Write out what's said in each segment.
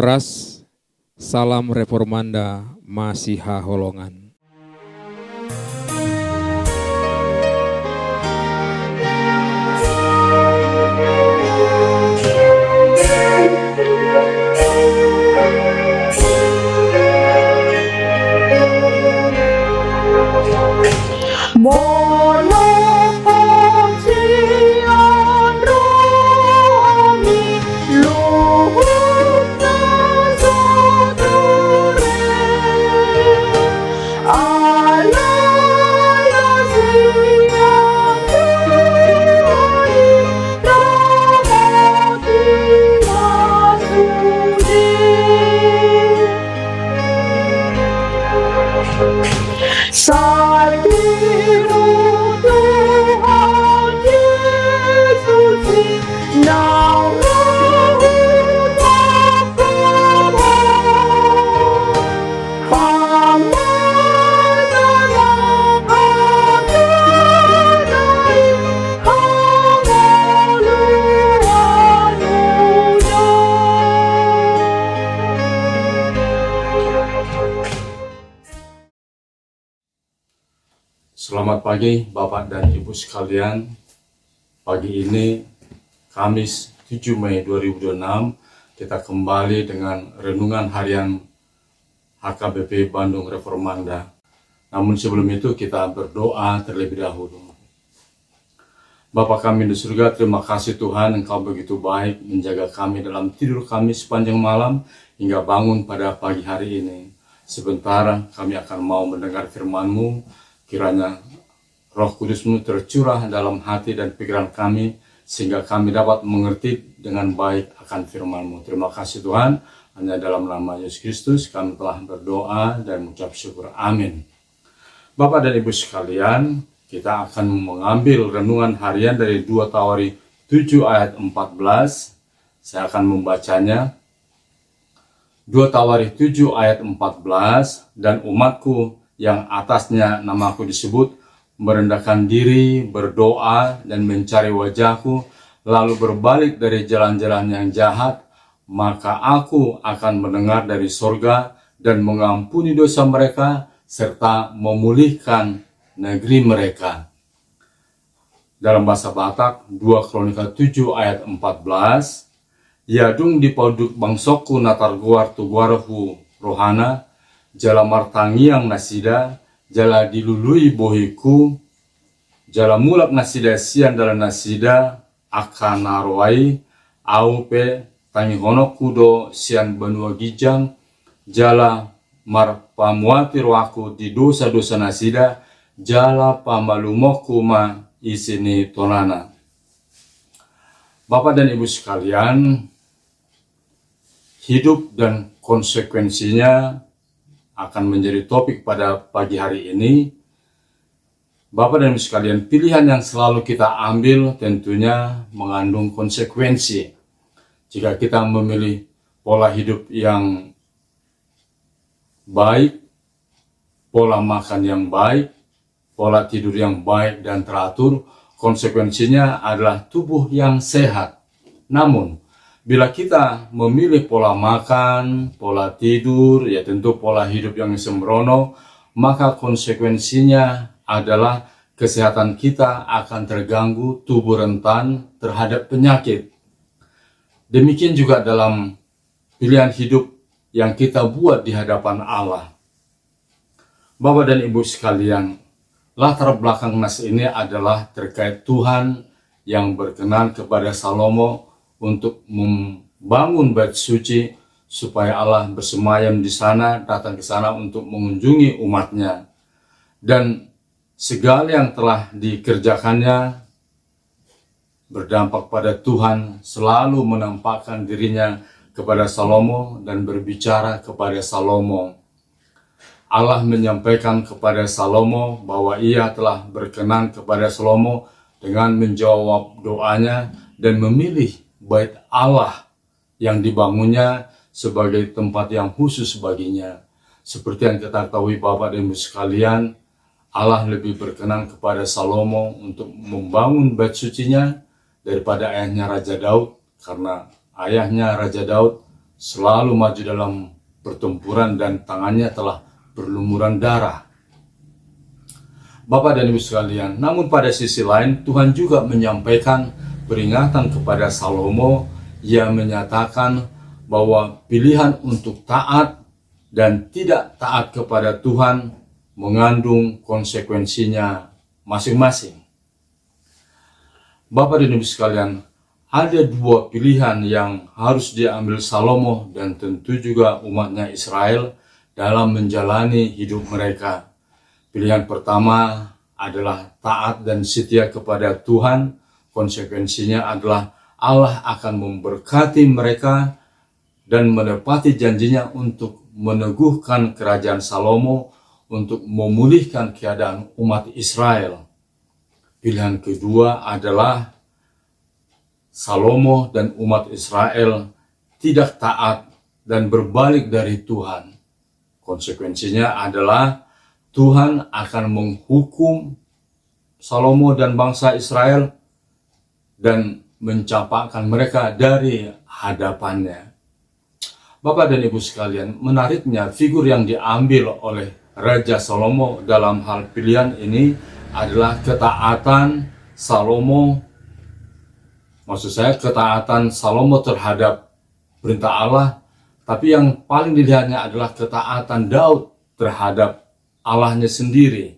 Horas, salam Reformanda Masiha Holongan. Selamat pagi Bapak dan Ibu sekalian. Pagi ini Kamis 7 Mei 2026 kita kembali dengan renungan harian HKBP Bandung Reformanda. Namun sebelum itu kita berdoa terlebih dahulu. Bapa kami di surga, terima kasih Tuhan, Engkau begitu baik menjaga kami dalam tidur kami sepanjang malam hingga bangun pada pagi hari ini. Sebentar kami akan mau mendengar firman-Mu. Kiranya Roh Kudus-Mu tercurah dalam hati dan pikiran kami, sehingga kami dapat mengerti dengan baik akan firman-Mu. Terima kasih Tuhan, hanya dalam nama Yesus Kristus kami telah berdoa dan mengucap syukur. Amin. Bapak dan Ibu sekalian, kita akan mengambil renungan harian dari 2 Tawari 7 ayat 14. Saya akan membacanya. 2 Tawari 7 ayat 14, dan umatku yang atasnya namaku disebut, merendahkan diri, berdoa, dan mencari wajahku, lalu berbalik dari jalan-jalan yang jahat, maka aku akan mendengar dari sorga dan mengampuni dosa mereka, serta memulihkan negeri mereka. Dalam bahasa Batak, 2 Kronika 7 ayat 14, Yadung di poduk bangsoku natar guar tu guarahu rohana, jala martangiang nasida, jala dilului bohiku, jala mulak nasida sian dalam nasida, akan narwai, aupe, tangi honok kudo sian benua gijang, jala marpamuati roaku di dosa-dosa nasida, jala pamalumoku ma isini tonana. Bapak dan Ibu sekalian, hidup dan konsekuensinya akan menjadi topik pada pagi hari ini. Bapak dan Ibu sekalian, pilihan yang selalu kita ambil tentunya mengandung konsekuensi. Jika kita memilih pola hidup yang baik, pola makan yang baik, pola tidur yang baik dan teratur, konsekuensinya adalah tubuh yang sehat. Namun, bila kita memilih pola makan, pola tidur, ya tentu pola hidup yang sembrono, maka konsekuensinya adalah kesehatan kita akan terganggu, tubuh rentan terhadap penyakit. Demikian juga dalam pilihan hidup yang kita buat di hadapan Allah. Bapak dan Ibu sekalian, latar belakang nas ini adalah terkait Tuhan yang berkenan kepada Salomo untuk membangun bait suci supaya Allah bersemayam di sana, datang ke sana untuk mengunjungi umatnya. Dan segala yang telah dikerjakannya berdampak pada Tuhan, selalu menampakkan dirinya kepada Salomo dan berbicara kepada Salomo. Allah menyampaikan kepada Salomo bahwa ia telah berkenan kepada Salomo dengan menjawab doanya dan memilih bait Allah yang dibangunnya sebagai tempat yang khusus baginya. Seperti yang kita ketahui Bapak dan Ibu sekalian, Allah lebih berkenan kepada Salomo untuk membangun bait sucinya daripada ayahnya Raja Daud, karena ayahnya Raja Daud selalu maju dalam pertempuran dan tangannya telah berlumuran darah. Bapak dan Ibu sekalian, namun pada sisi lain Tuhan juga menyampaikan peringatan kepada Salomo yang menyatakan bahwa pilihan untuk taat dan tidak taat kepada Tuhan mengandung konsekuensinya masing-masing. Bapak dan Ibu sekalian, ada dua pilihan yang harus diambil Salomo dan tentu juga umatnya Israel dalam menjalani hidup mereka. Pilihan pertama adalah taat dan setia kepada Tuhan. Konsekuensinya adalah Allah akan memberkati mereka dan menepati janjinya untuk meneguhkan kerajaan Salomo, untuk memulihkan keadaan umat Israel. Pilihan kedua adalah Salomo dan umat Israel tidak taat dan berbalik dari Tuhan. Konsekuensinya adalah Tuhan akan menghukum Salomo dan bangsa Israel dan mencampakkan mereka dari hadapannya. Bapak dan Ibu sekalian, menariknya figur yang diambil oleh Raja Salomo dalam hal pilihan ini adalah ketaatan Salomo. Maksud saya ketaatan Salomo terhadap perintah Allah, tapi yang paling dilihatnya adalah ketaatan Daud terhadap Allahnya sendiri.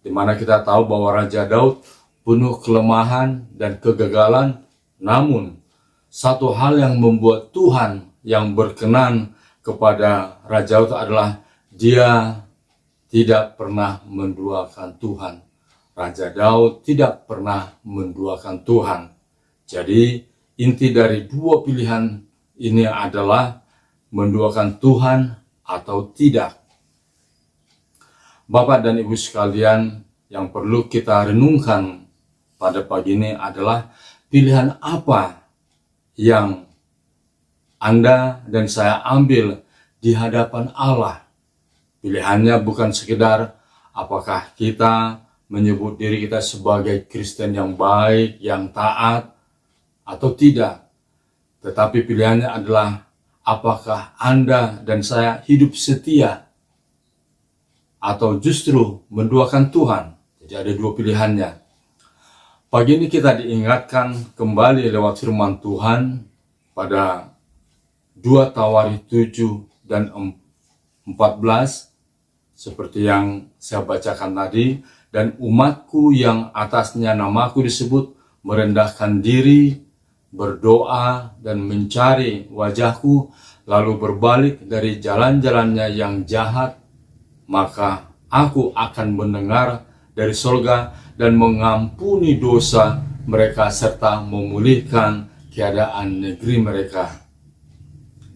Di mana kita tahu bahwa Raja Daud penuh kelemahan dan kegagalan, namun satu hal yang membuat Tuhan yang berkenan kepada Raja Daud adalah dia tidak pernah menduakan Tuhan. Raja Daud tidak pernah menduakan Tuhan. Jadi inti dari dua pilihan ini adalah menduakan Tuhan atau tidak. Bapak dan Ibu sekalian, yang perlu kita renungkan pada pagi ini adalah pilihan apa yang Anda dan saya ambil di hadapan Allah. Pilihannya bukan sekedar apakah kita menyebut diri kita sebagai Kristen yang baik, yang taat, atau tidak. Tetapi pilihannya adalah apakah Anda dan saya hidup setia atau justru menduakan Tuhan. Jadi ada dua pilihannya. Pagi ini kita diingatkan kembali lewat firman Tuhan pada 2 Tawarikh 7 dan 14 seperti yang saya bacakan tadi. Dan umatku yang atasnya namaku disebut merendahkan diri, berdoa dan mencari wajahku, lalu berbalik dari jalan-jalannya yang jahat, maka aku akan mendengar dari surga dan mengampuni dosa mereka serta memulihkan keadaan negeri mereka.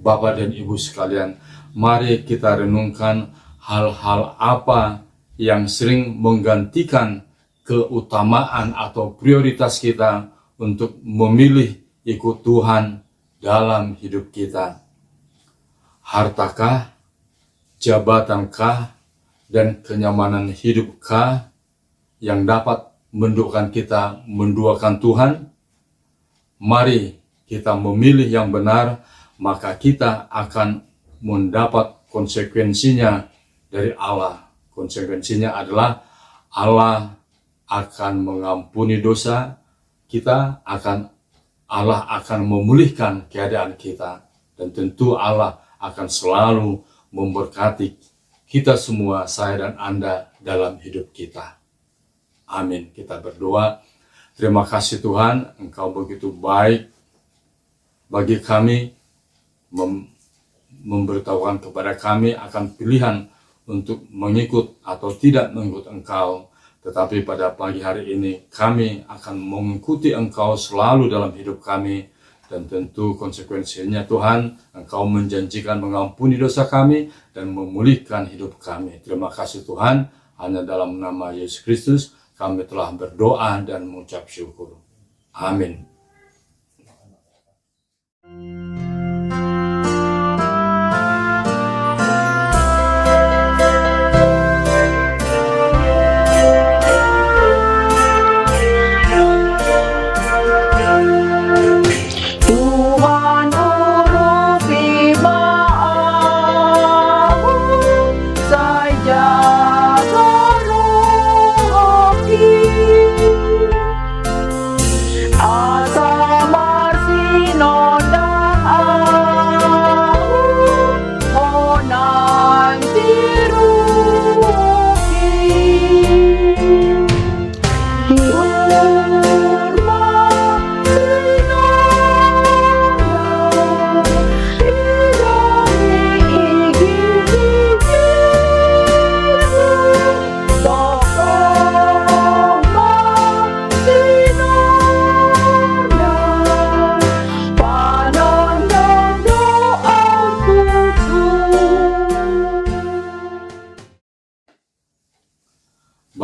Bapak dan Ibu sekalian, mari kita renungkan hal-hal apa yang sering menggantikan keutamaan atau prioritas kita untuk memilih ikut Tuhan dalam hidup kita. Hartakah, jabatankah, dan kenyamanan hidupkah yang dapat menduakan kita menduakan Tuhan? Mari kita memilih yang benar, maka kita akan mendapat konsekuensinya dari Allah. Konsekuensinya adalah Allah akan mengampuni dosa kita, Allah akan memulihkan keadaan kita, dan tentu Allah akan selalu memberkati kita semua, saya dan Anda, dalam hidup kita. Amin. Kita berdoa. Terima kasih Tuhan, Engkau begitu baik bagi kami, memberitahukan kepada kami akan pilihan untuk mengikut atau tidak mengikut Engkau. Tetapi pada pagi hari ini kami akan mengikuti Engkau selalu dalam hidup kami. Dan tentu konsekuensinya Tuhan, Engkau menjanjikan mengampuni dosa kami dan memulihkan hidup kami. Terima kasih Tuhan, hanya dalam nama Yesus Kristus kami telah berdoa dan mengucap syukur. Amin. Tuhan urupi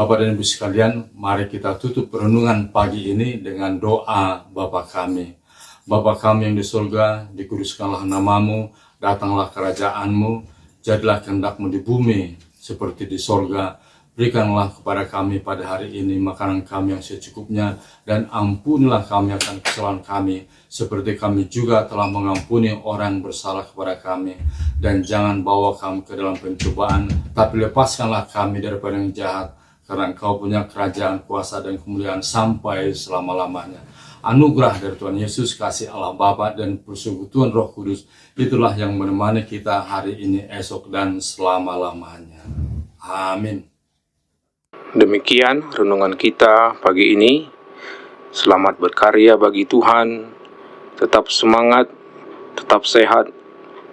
Bapak dan Ibu sekalian, mari kita tutup renungan pagi ini dengan doa Bapa kami. Bapa kami yang di surga, dikuduskanlah namamu, datanglah kerajaanmu, jadilah kehendak-mu di bumi seperti di surga. Berikanlah kepada kami pada hari ini makanan kami yang secukupnya, dan ampunilah kami akan kesalahan kami, seperti kami juga telah mengampuni orang bersalah kepada kami. Dan jangan bawa kami ke dalam pencobaan, tapi lepaskanlah kami daripada yang jahat, karena Engkau punya kerajaan, kuasa, dan kemuliaan sampai selama-lamanya. Anugerah dari Tuhan Yesus, kasih Allah Bapa, dan persekutuan Roh Kudus, itulah yang menemani kita hari ini, esok, dan selama-lamanya. Amin. Demikian renungan kita pagi ini. Selamat berkarya bagi Tuhan. Tetap semangat, tetap sehat.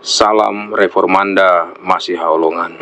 Salam Reformanda Masiha Holongan.